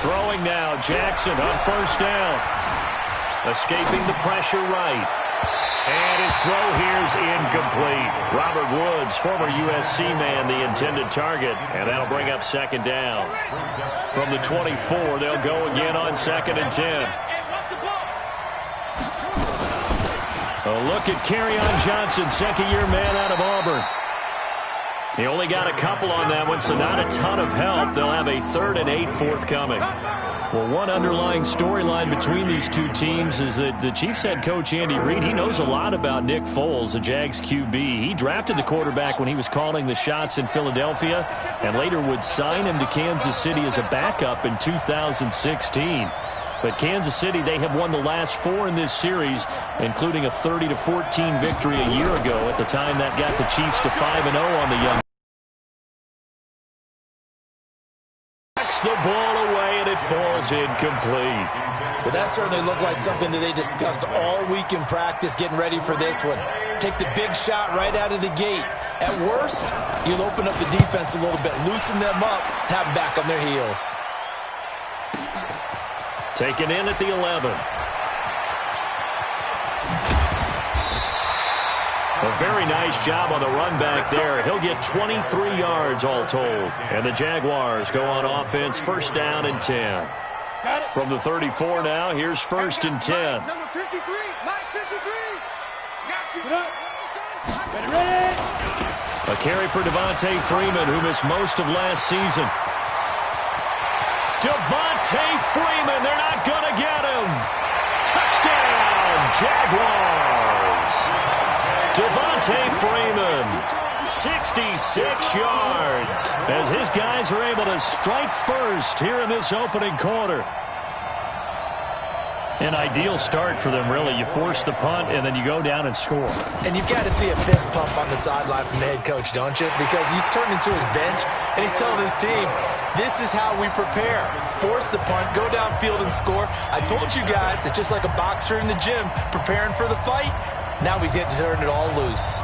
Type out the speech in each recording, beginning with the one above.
Throwing now, Jackson on first down. Escaping the pressure right. And his throw here's incomplete. Robert Woods, former USC man, the intended target. And that'll bring up second down. From the 24, they'll go again on 2nd and 10. A look at Kerryon Johnson, second-year man out of Auburn. He only got a couple on that one, so not a ton of help. They'll have a 3rd and 8 forthcoming. Well, one underlying storyline between these two teams is that the Chiefs head coach Andy Reid, he knows a lot about Nick Foles, the Jags QB. He drafted the quarterback when he was calling the shots in Philadelphia and later would sign him to Kansas City as a backup in 2016. But Kansas City, they have won the last 4 in this series, including a 30-14 victory a year ago. At the time, that got the Chiefs to 5-0 on the young. The ball away, and it falls incomplete. Well, that certainly looked like something that they discussed all week in practice, getting ready for this one. Take the big shot right out of the gate. At worst, you'll open up the defense a little bit, loosen them up, have them back on their heels. Taken in at the 11. A very nice job on the run back there. He'll get 23 yards all told. And the Jaguars go on offense, first down and 10. From the 34 now, here's 1st and 10. Number 53, Mike 53. Got you. A carry for Devontae Freeman, who missed most of last season. Devontae Freeman, they're not going to get him. Touchdown, Jaguars. Devontae Freeman, 66 yards, as his guys are able to strike first here in this opening quarter. An ideal start for them, really. You force the punt, and then you go down and score. And you've got to see a fist pump on the sideline from the head coach, don't you? Because he's turned into his bench, and he's telling his team, this is how we prepare. Force the punt, go downfield and score. I told you guys, it's just like a boxer in the gym preparing for the fight. Now we get to turn it all loose.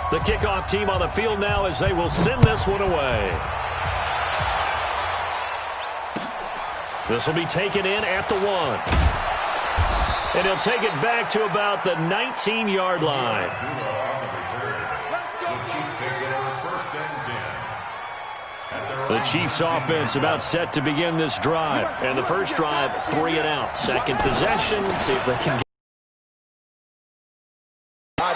The kickoff team on the field now as they will send this one away. This will be taken in at the 1. And he'll take it back to about the 19-yard line. The Chiefs offense about set to begin this drive. And the first drive, 3 and out. Second possession, let's see if they can get.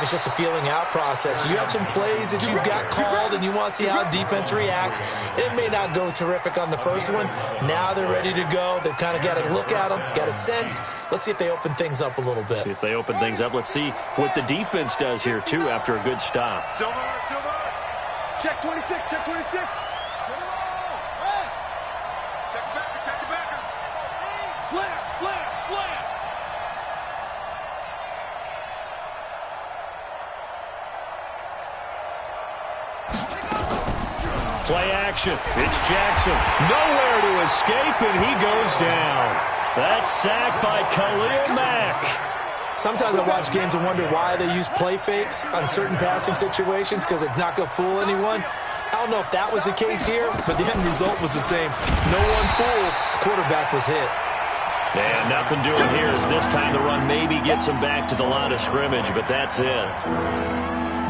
It's just a feeling out process. You have some plays that you've got called and you want to see how defense reacts. It may not go terrific on the first one. Now they're ready to go. They've kind of got to look at them, got a sense. Let's see if they open things up a little bit. See if they open things up. Let's see what the defense does here, too, after a good stop. Silver. Check 26, check 26. Check the backer. Slam. Play action. It's Jackson. Nowhere to escape, and he goes down. That's sacked by Khalil Mack. Sometimes I watch games and wonder why they use play fakes on certain passing situations, because it's not going to fool anyone. I don't know if that was the case here, but the end result was the same. No one fooled. Quarterback was hit. And nothing doing here as this time the run maybe gets him back to the line of scrimmage, but that's it.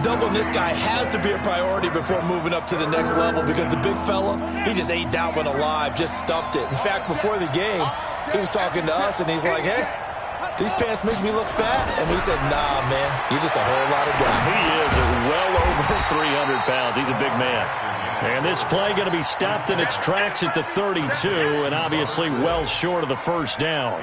Doubling this guy has to be a priority before moving up to the next level, because the big fella, he just ate that one alive, just stuffed it. In fact, before the game, he was talking to us, and he's like, hey, these pants make me look fat. And we said, nah, man, you're just a whole lot of guy. He is well over 300 pounds. He's a big man. And this play going to be stopped in its tracks at the 32, and obviously well short of the first down.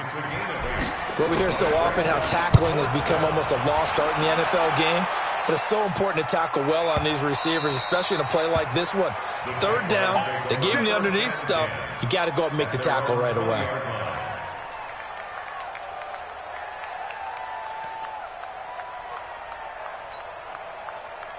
Well, we hear so often how tackling has become almost a lost art in the NFL game. But it's so important to tackle well on these receivers, especially in a play like this one. Third down, they gave him the underneath stuff. You got to go up and make the tackle right away.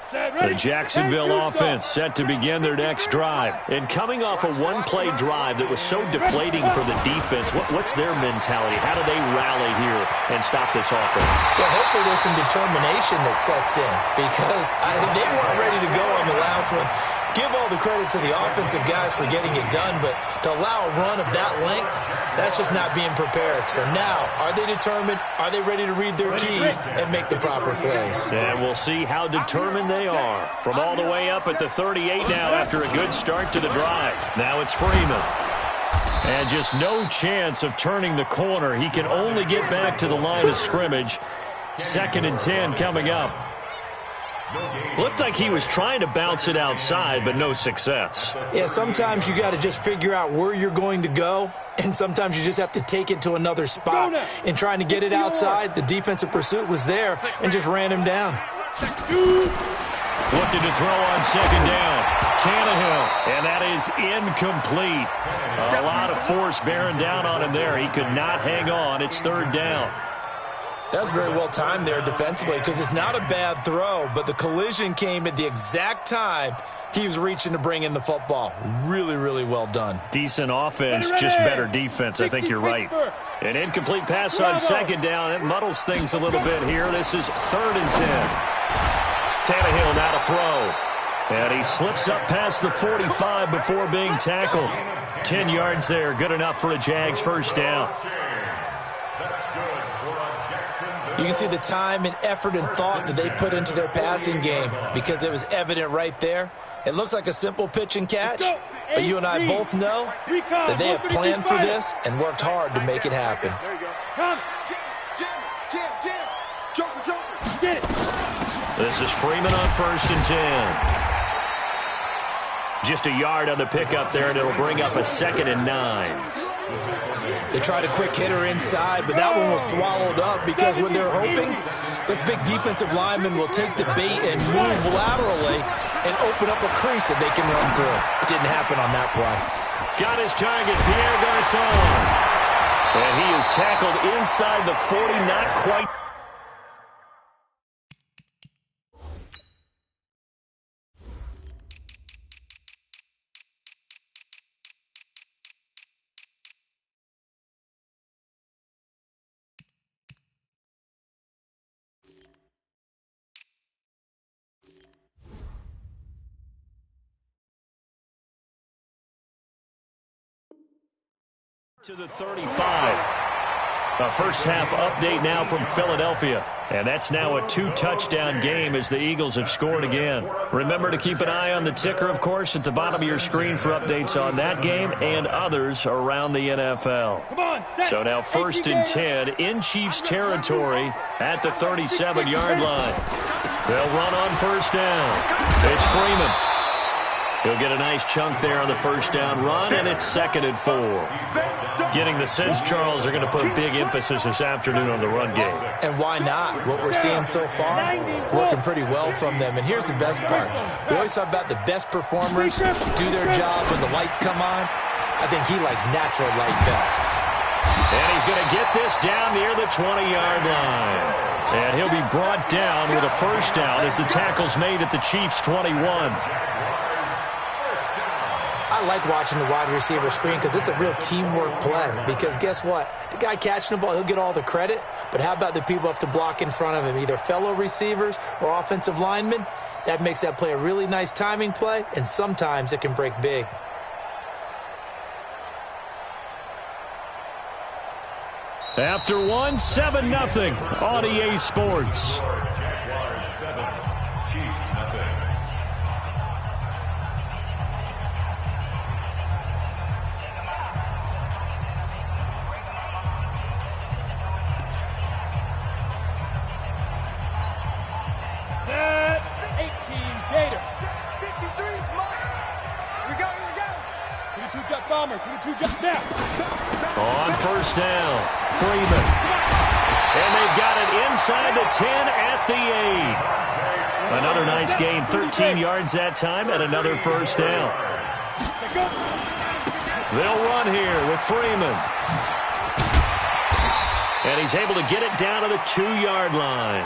The Jacksonville offense set to begin their next drive. And coming off a one-play drive that was so deflating for the defense, what's their mentality? How do they rally here and stop this offense? Well, hopefully there's some determination that sets in because they weren't ready to go on the last one. Give all the credit to the offensive guys for getting it done, but to allow a run of that length, that's just not being prepared. So now, are they determined? Are they ready to read their keys and make the proper plays? And we'll see how determined they are. From all the way up at the 38 now after a good start to the drive. Now it's Freeman. And just no chance of turning the corner. He can only get back to the line of scrimmage. 2nd and 10 coming up. Looked like he was trying to bounce it outside, but no success. Yeah, sometimes you got to just figure out where you're going to go, and sometimes you just have to take it to another spot. And trying to get it outside, the defensive pursuit was there and just ran him down. Looking to throw on 2nd down. Tannehill, and that is incomplete. A lot of force bearing down on him there. He could not hang on. It's 3rd down. That's very well timed there defensively because it's not a bad throw, but the collision came at the exact time he was reaching to bring in the football. Really, really well done. Decent offense, just better defense. I think you're right. An incomplete pass on 2nd down. It muddles things a little bit here. This is 3rd and 10. Tannehill now to throw. And he slips up past the 45 before being tackled. 10 yards there. Good enough for a Jags 1st down. You can see the time and effort and thought that they put into their passing game because it was evident right there. It looks like a simple pitch and catch, but you and I both know that they have planned for this and worked hard to make it happen. There you go. Come. Jam. Joker. Get it. This is Freeman on 1st and 10. Just a yard on the pickup there, and it'll bring up a 2nd and 9. They tried a quick hitter inside, but that one was swallowed up because when they're hoping, this big defensive lineman will take the bait and move laterally and open up a crease that they can run through. It didn't happen on that play. Got his target, Pierre Garçon. And he is tackled inside the 40, not quite. To the 35. A first half update now from Philadelphia. And that's now a 2-touchdown game as the Eagles have scored again. Remember to keep an eye on the ticker, of course, at the bottom of your screen for updates on that game and others around the NFL. So now 1st and 10 in Chiefs territory at the 37-yard line. They'll run on 1st down. It's Freeman. He'll get a nice chunk there on the 1st down run, and it's 2nd and 4. Getting the sense Charles are going to put big emphasis this afternoon on the run game. And why not? What we're seeing so far, working pretty well from them. And here's the best part. We always talk about the best performers do their job when the lights come on. I think he likes natural light best. And he's going to get this down near the 20-yard line. And he'll be brought down with a 1st down as the tackle's made at the Chiefs' 21. I like watching the wide receiver screen because it's a real teamwork play. Because guess what? The guy catching the ball, he'll get all the credit. But how about the people up to block in front of him, either fellow receivers or offensive linemen? That makes that play a really nice timing play, and sometimes it can break big. After one, 7-0 on EA Sports. On 1st down, Freeman. And they've got it inside the 10 at the 8. Another nice gain, 13 yards that time, and another 1st down. They'll run here with Freeman. And he's able to get it down to the 2-yard line.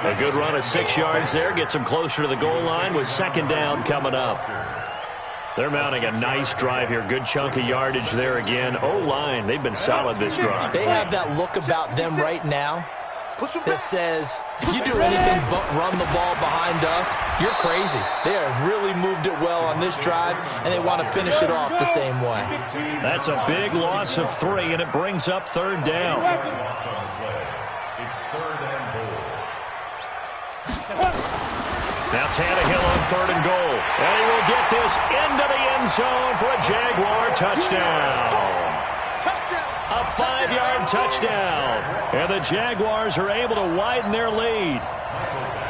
A good run of 6 yards there. Gets him closer to the goal line with second down coming up. They're mounting a nice drive here. Good chunk of yardage there again. O-line, they've been solid this drive. They have that look about them right now that says, if you do anything but run the ball behind us, you're crazy. They have really moved it well on this drive, and they want to finish it off the same way. That's a big loss of 3, and it brings up third down. Now Tannehill on third and goal. And he will get this into the end zone for a Jaguar touchdown. A 5-yard touchdown. And the Jaguars are able to widen their lead.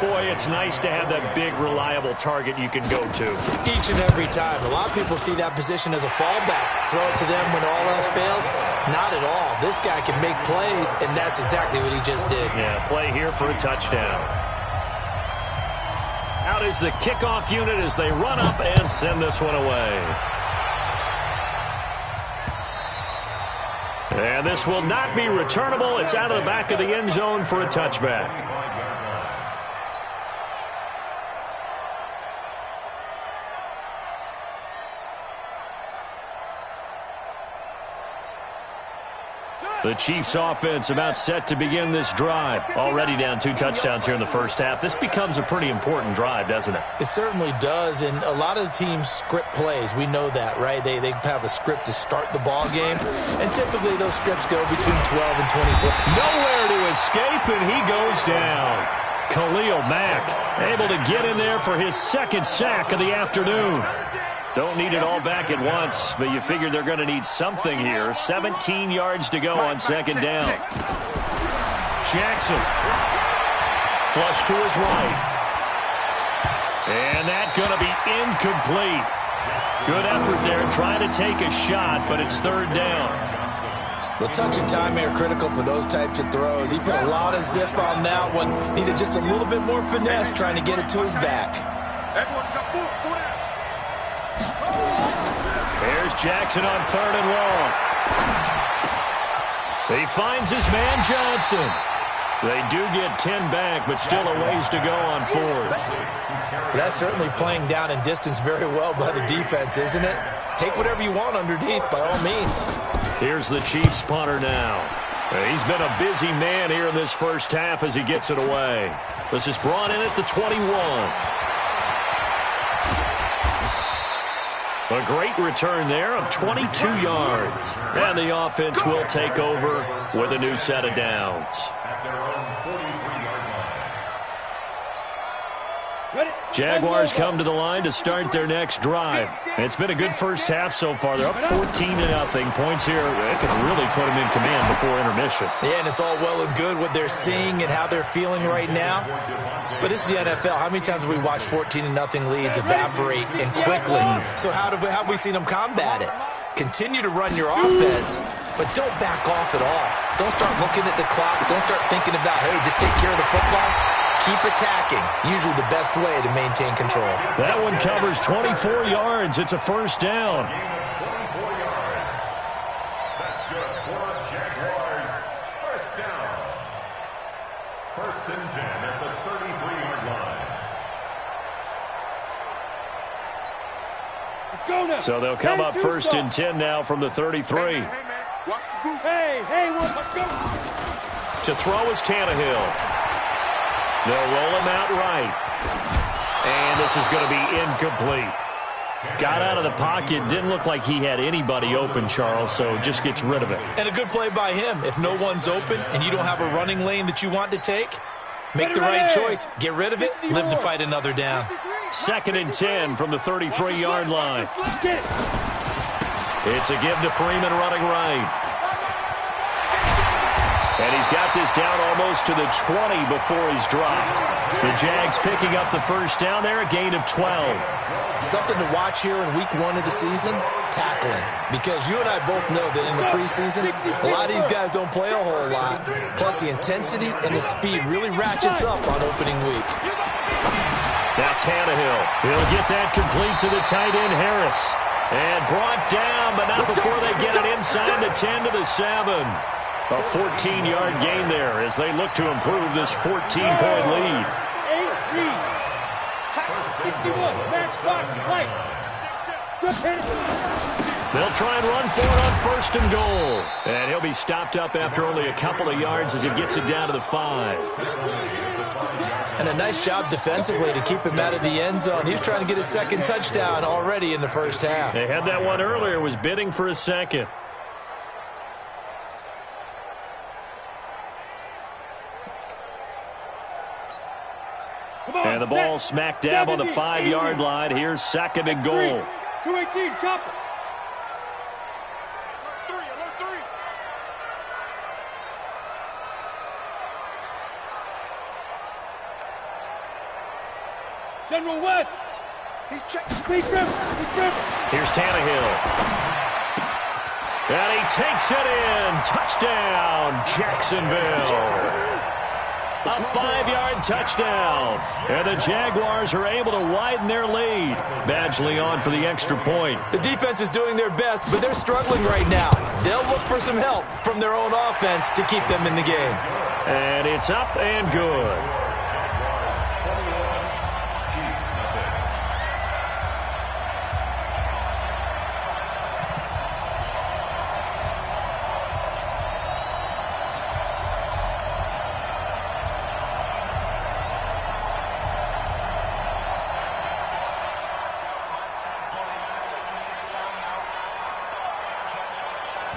Boy, it's nice to have that big, reliable target you can go to. Each and every time. A lot of people see that position as a fallback. Throw it to them when all else fails. Not at all. This guy can make plays, and that's exactly what he just did. Yeah, play here for a touchdown. Out is the kickoff unit as they run up and send this one away. And this will not be returnable. It's out of the back of the end zone for a touchback. The Chiefs offense about set to begin this drive. Already down 2 touchdowns here in the first half. This becomes a pretty important drive, doesn't it? It certainly does, and a lot of the teams script plays. We know that, right? They have a script to start the ball game, and typically those scripts go between 12 and 24. Nowhere to escape, and he goes down. Khalil Mack able to get in there for his second sack of the afternoon. Don't need it all back at once, but you figure they're going to need something here. 17 yards to go on second down. Jackson. Flush to his right. And that's going to be incomplete. Good effort there trying to take a shot, but it's third down. The touch and time are critical for those types of throws. He put a lot of zip on that one. Needed just a little bit more finesse trying to get it to his back. There's Jackson on third and long. He finds his man Johnson. They do get 10 back, but still a ways to go on fourth. That's certainly playing down in distance very well by the defense, isn't it? Take whatever you want underneath, by all means. Here's the Chiefs punter now. He's been a busy man here in this first half as he gets it away. This is brought in at the 21. A great return there of 22 yards. And the offense will take over with a new set of downs. Jaguars come to the line to start their next drive. It's been a good first half so far. They're up 14-0. Points here, it can really put them in command before intermission. Yeah, and it's all well and good what they're seeing and how they're feeling right now. But it's the NFL. How many times have we watched 14-0 leads evaporate and quickly? So how have we seen them combat it? Continue to run your offense, but don't back off at all. Don't start looking at the clock. Don't start thinking about, hey, just take care of the football. Keep attacking. Usually the best way to maintain control. That one covers 24 yards. It's a first down. 24 yards. That's good for Jaguars. First down. First and 10 at the 33-yard line. Let's go now. So they'll come up first and 10 now from the 33. Hey, man. Watch the group. Hey, let's go. To throw is Tannehill. They'll roll him out right. And this is going to be incomplete. Got out of the pocket. Didn't look like he had anybody open, Charles, so just gets rid of it. And a good play by him. If no one's open and you don't have a running lane that you want to take, make the right choice. Get rid of it. Live to fight another down. Second and 10 from the 33-yard line. It's a give to Freeman running right. And he's got this down almost to the 20 before he's dropped. The Jags picking up the first down there, a gain of 12. Something to watch here in week 1 of the season, tackling. Because you and I both know that in the preseason, a lot of these guys don't play a whole lot. Plus the intensity and the speed really ratchets up on opening week. Now Tannehill, he'll get that complete to the tight end Harris. And brought down, but not before they get it inside the 10 to the 7. A 14-yard gain there as they look to improve this 14-point lead. 61, match box, lights. They'll try and run for it on first and goal. And he'll be stopped up after only a couple of yards as he gets it down to the 5. And a nice job defensively to keep him out of the end zone. He was trying to get his second touchdown already in the first half. They had that one earlier, was bidding for a second. And the ball smack dab on the 5-yard line. Here's second and goal. 218, chop it. General West. He's checking. He's driven. Here's Tannehill. And he takes it in. Touchdown, Jacksonville. A 5-yard touchdown. And the Jaguars are able to widen their lead. Badgley on for the extra point. The defense is doing their best, but they're struggling right now. They'll look for some help from their own offense to keep them in the game. And it's up and good.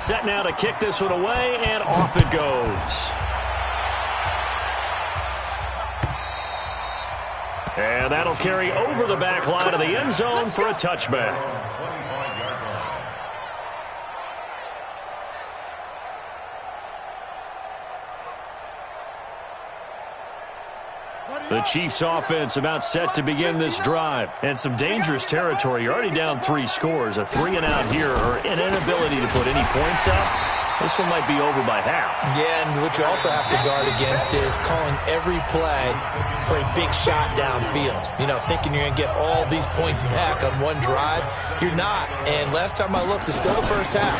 Set now to kick this one away, and off it goes. And that'll carry over the back line of the end zone for a touchback. The Chiefs offense about set to begin this drive. And some dangerous territory. You're already down 3 scores. A 3-and-out here or an inability to put any points up. This one might be over by half. Yeah, and what you also have to guard against is calling every play for a big shot downfield. You know, thinking you're going to get all these points back on one drive. You're not. And last time I looked, it's still the first half.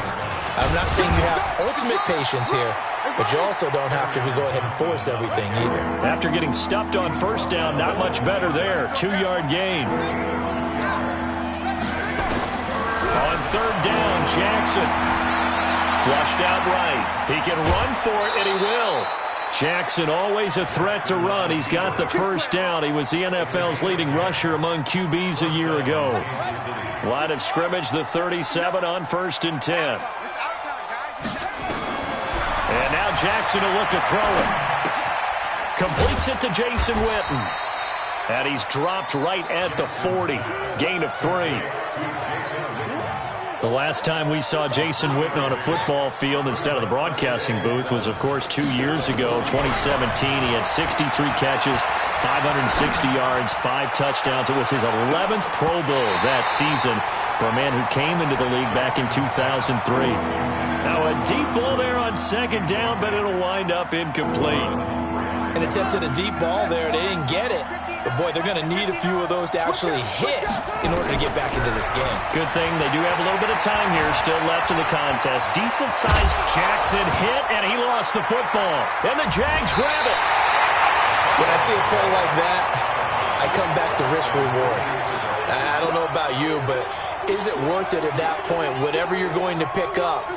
I'm not saying you have ultimate patience here, but you also don't have to go ahead and force everything either. After getting stuffed on first down, not much better there. 2-yard gain. On third down, Jackson. Flushed out right. He can run for it, and he will. Jackson always a threat to run. He's got the first down. He was the NFL's leading rusher among QBs a year ago. Line of scrimmage, the 37 on first and 10. And now Jackson will look to throw it. Completes it to Jason Witten. And he's dropped right at the 40. Gain of 3. The last time we saw Jason Witten on a football field instead of the broadcasting booth was, of course, 2 years ago, 2017. He had 63 catches, 560 yards, 5 touchdowns. It was his 11th Pro Bowl that season for a man who came into the league back in 2003. Now a deep ball there on second down, but it'll wind up incomplete. And attempted a deep ball there. They didn't get it. But, boy, they're going to need a few of those to actually hit in order to get back into this game. Good thing they do have a little bit of time here still left in the contest. Decent-sized Jackson hit, and he lost the football. And the Jags grab it. When I see a play like that, I come back to risk reward. I don't know about you, but is it worth it at that point, whatever you're going to pick up,